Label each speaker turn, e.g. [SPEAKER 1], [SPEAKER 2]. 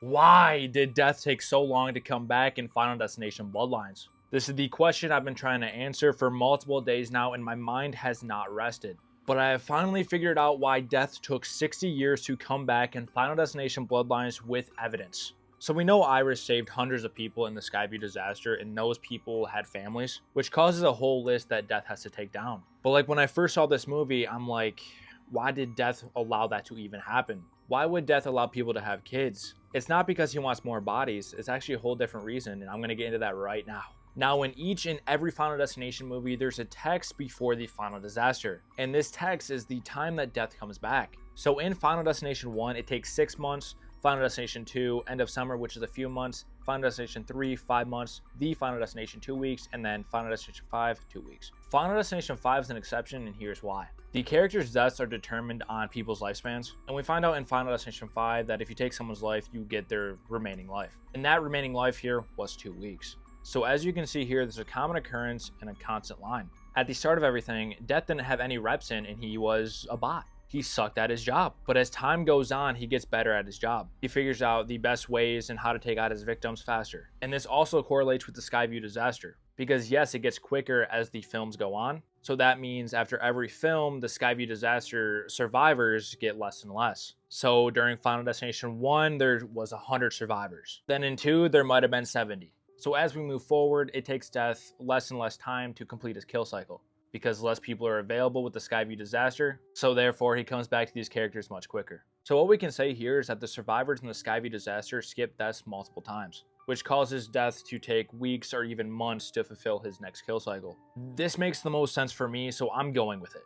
[SPEAKER 1] Why did Death take so long to come back in Final Destination Bloodlines? This is the question I've been trying to answer for multiple days now, and my mind has not rested. But I have finally figured out why Death took 60 years to come back in Final Destination Bloodlines with evidence. So we know Iris saved hundreds of people in the Skyview disaster, and those people had families, which causes a whole list that Death has to take down. But like when I first saw this movie, I'm like, why did Death allow that to even happen? Why would Death allow people to have kids? It's not because he wants more bodies, it's actually a whole different reason, and I'm gonna get into that right now. Now, in each and every Final Destination movie, there's a text before the final disaster, and this text is the time that Death comes back. So in Final Destination 1, it takes 6 months, Final Destination 2, End of Summer, which is a few months, Final Destination 3, 5 months, the Final Destination 2 weeks, and then Final Destination 5, 2 weeks. Final Destination 5 is an exception, and here's why. The characters' deaths are determined on people's lifespans, and we find out in Final Destination 5 that if you take someone's life, you get their remaining life. And that remaining life here was 2 weeks. So as you can see here, there's a common occurrence and a constant line. At the start of everything, Death didn't have any reps in, and he was a bot. He sucked at his job. But as time goes on, he gets better at his job. He figures out the best ways and how to take out his victims faster. And this also correlates with the Skyview disaster. Because yes, it gets quicker as the films go on. So that means after every film, the Skyview disaster survivors get less and less. So during Final Destination 1, there was 100 survivors. Then in 2, there might have been 70. So as we move forward, it takes Death less and less time to complete his kill cycle, because less people are available with the Skyview disaster, so therefore he comes back to these characters much quicker. So what we can say here is that the survivors in the Skyview disaster skip deaths multiple times, which causes Death to take weeks or even months to fulfill his next kill cycle. This makes the most sense for me, so I'm going with it.